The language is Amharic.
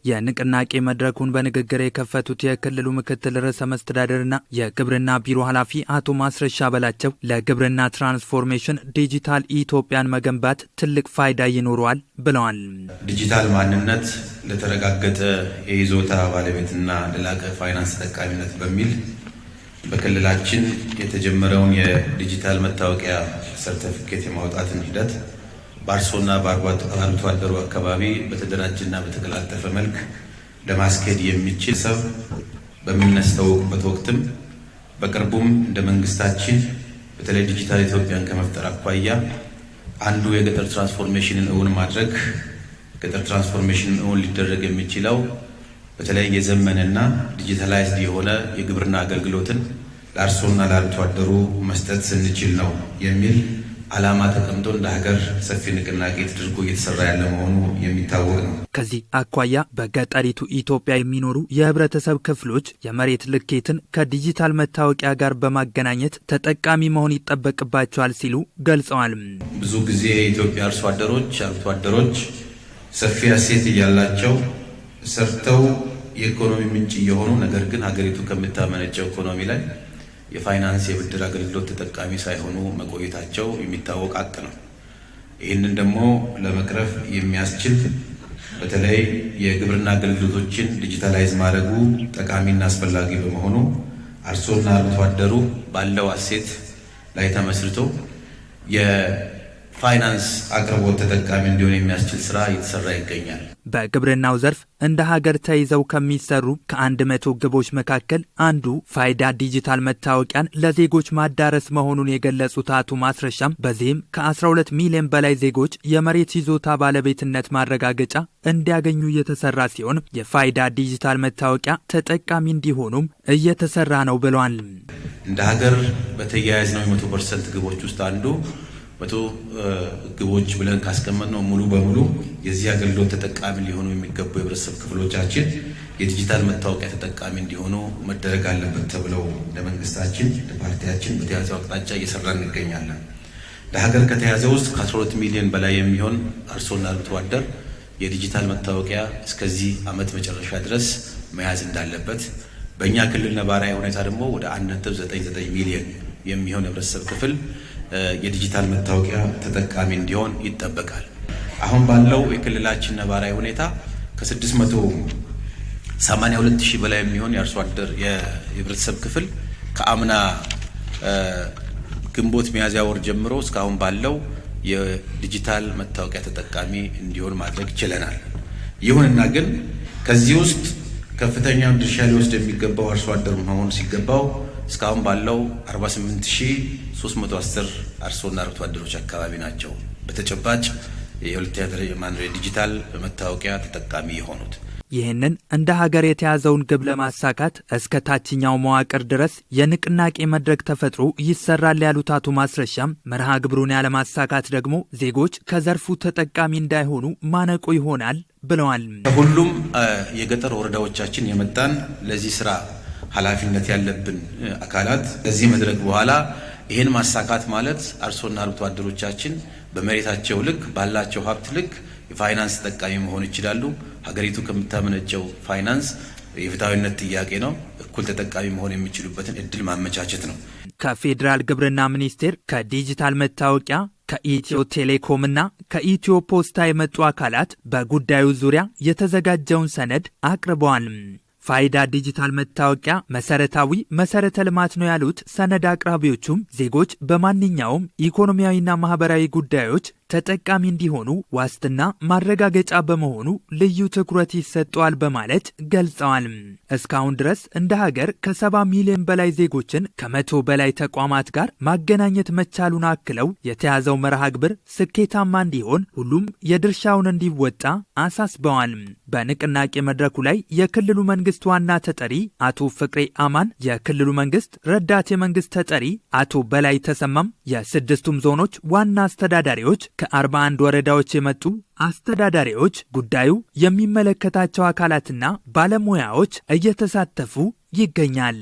የንቅናቄ መድረኩን በንግግር የከፈቱት የክልሉ ምክትል ርዕሰ መስተዳድርና የግብርና ቢሮ ኃላፊ አቶ ማስረሻ በላቸው ለግብርና ትራንስፎርሜሽን ዲጂታል ኢትዮጵያን መገንባት ትልቅ ፋይዳ ይኖረዋል ብለዋል። ዲጂታል ማንነት ለተረጋገጠ የይዞታ ባለቤትና ለላቀ ፋይናንስ ተጠቃሚነት በሚል በክልላችን የተጀመረውን የዲጂታል መታወቂያ ሰርቲፊኬት የማውጣትን ሂደት በአርሶና በአርብቶ አደሩ አካባቢ በተደራጀና በተቀላጠፈ መልክ ለማስኬድ የሚችል ሰብ በሚያስተዋውቅበት ወቅትም በቅርቡም እንደ መንግስታችን በተለይ ዲጂታል ኢትዮጵያን ከመፍጠር አኳያ አንዱ የገጠር ትራንስፎርሜሽንን እውን ማድረግ ገጠር ትራንስፎርሜሽንን እውን ሊደረግ የሚችለው በተለይ የዘመነና ዲጂታላይዝድ የሆነ የግብርና አገልግሎትን ለአርሶና ለአርብቶ አደሩ መስጠት ስንችል ነው የሚል ዓላማ ተቀምጦ እንደ ሀገር ሰፊ ንቅናቄ ተደርጎ እየተሰራ ያለ መሆኑ የሚታወቅ ነው። ከዚህ አኳያ በገጠሪቱ ኢትዮጵያ የሚኖሩ የህብረተሰብ ክፍሎች የመሬት ልኬትን ከዲጂታል መታወቂያ ጋር በማገናኘት ተጠቃሚ መሆን ይጠበቅባቸዋል ሲሉ ገልጸዋል። ብዙ ጊዜ የኢትዮጵያ አርሶ አደሮች ሰፊ እሴት እያላቸው ሰርተው የኢኮኖሚ ምንጭ የሆኑ ነገር ግን ሀገሪቱ ከምታመነጨው ኢኮኖሚ ላይ የፋይናንስ የብድር አገልግሎት ተጠቃሚ ሳይሆኑ መቆየታቸው የሚታወቅ ሀቅ ነው። ይህንን ደግሞ ለመቅረፍ የሚያስችል በተለይ የግብርና አገልግሎቶችን ዲጂታላይዝ ማድረጉ ጠቃሚና አስፈላጊ በመሆኑ አርሶና አርብቶ አደሩ ባለው እሴት ላይ ተመስርቶ የፋይናንስ አቅርቦት ተጠቃሚ እንዲሆን የሚያስችል ስራ እየተሰራ ይገኛል። በግብርናው ዘርፍ እንደ ሀገር ተይዘው ከሚሰሩ ከ100 ግቦች መካከል አንዱ ፋይዳ ዲጂታል መታወቂያን ለዜጎች ማዳረስ መሆኑን የገለጹት አቶ ማስረሻም በዚህም ከ12 ሚሊዮን በላይ ዜጎች የመሬት ይዞታ ባለቤትነት ማረጋገጫ እንዲያገኙ እየተሰራ ሲሆን የፋይዳ ዲጂታል መታወቂያ ተጠቃሚ እንዲሆኑም እየተሰራ ነው ብለዋል። እንደ ሀገር በተያያዝነው 100% ግቦች ውስጥ አንዱ 100 ግቦች ብለን ካስቀመጥነው ሙሉ በሙሉ የዚህ አገልግሎት ተጠቃሚ ሊሆኑ የሚገቡ የህብረተሰብ ክፍሎቻችን የዲጂታል መታወቂያ ተጠቃሚ እንዲሆኑ መደረግ አለበት ተብለው ለመንግስታችን ለፓርቲያችን በተያዘው አቅጣጫ እየሰራን እንገኛለን። ለሀገር ከተያዘው ውስጥ ከ12 ሚሊዮን በላይ የሚሆን አርሶና አርብቶ አደር የዲጂታል መታወቂያ እስከዚህ ዓመት መጨረሻ ድረስ መያዝ እንዳለበት በእኛ ክልል ነባራዊ ሁኔታ ደግሞ ወደ 1.99 ሚሊዮን የሚሆን የህብረተሰብ ክፍል የዲጂታል መታወቂያ ተጠቃሚ እንዲሆን ይጠበቃል። አሁን ባለው የክልላችን ነባራዊ ሁኔታ ከ682,000 በላይ የሚሆን የአርሶ አደር የህብረተሰብ ክፍል ከአምና ግንቦት ሚያዝያ ወር ጀምሮ እስካሁን ባለው የዲጂታል መታወቂያ ተጠቃሚ እንዲሆን ማድረግ ችለናል። ይሁንና ግን ከዚህ ውስጥ ከፍተኛውን ድርሻ ሊወስድ የሚገባው አርሶ አደር መሆን ሲገባው እስካሁን ባለው 48310 አርሶና አርብቶ አደሮች አካባቢ ናቸው በተጨባጭ የሁለተኛ ደረጃ ዲጂታል መታወቂያ ተጠቃሚ የሆኑት። ይህንን እንደ ሀገር የተያዘውን ግብ ለማሳካት እስከ ታችኛው መዋቅር ድረስ የንቅናቄ መድረክ ተፈጥሮ ይሰራል ያሉት አቶ ማስረሻም መርሃ ግብሩን ያለማሳካት ደግሞ ዜጎች ከዘርፉ ተጠቃሚ እንዳይሆኑ ማነቆ ይሆናል ብለዋል። ሁሉም የገጠር ወረዳዎቻችን የመጣን ለዚህ ስራ ኃላፊነት ያለብን አካላት ከዚህ መድረክ በኋላ ይሄን ማሳካት ማለት አርሶና አርብቶ አደሮቻችን በመሬታቸው ልክ ባላቸው ሀብት ልክ የፋይናንስ ተጠቃሚ መሆን ይችላሉ። ሀገሪቱ ከምታመነጨው ፋይናንስ የፍትሃዊነት ጥያቄ ነው። እኩል ተጠቃሚ መሆን የሚችሉበትን እድል ማመቻቸት ነው። ከፌዴራል ግብርና ሚኒስቴር ከዲጂታል መታወቂያ ከኢትዮ ቴሌኮምና ከኢትዮ ፖስታ የመጡ አካላት በጉዳዩ ዙሪያ የተዘጋጀውን ሰነድ አቅርበዋል። ፋይዳ ዲጂታል መታወቂያ መሰረተ ልማት ነው ያሉት ሰነድ አቅራቢዎቹም ዜጎች በማንኛውም ኢኮኖሚያዊና ማህበራዊ ጉዳዮች ተጠቃሚ እንዲሆኑ ዋስትና ማረጋገጫ በመሆኑ ልዩ ትኩረት ይሰጠዋል በማለት ገልጸዋል። እስካሁን ድረስ እንደ ሀገር ከ70 ሚሊዮን በላይ ዜጎችን ከ100 በላይ ተቋማት ጋር ማገናኘት መቻሉን አክለው የተያዘው መርሃ ግብር ስኬታማ እንዲሆን ሁሉም የድርሻውን እንዲወጣ አሳስበዋል። በንቅናቄ መድረኩ ላይ የክልሉ መንግስት ዋና ተጠሪ አቶ ፍቅሬ አማን፣ የክልሉ መንግስት ረዳት የመንግስት ተጠሪ አቶ በላይ ተሰማም፣ የስድስቱም ዞኖች ዋና አስተዳዳሪዎች ከ41 ወረዳዎች የመጡ አስተዳዳሪዎች፣ ጉዳዩ የሚመለከታቸው አካላትና ባለሙያዎች እየተሳተፉ ይገኛል።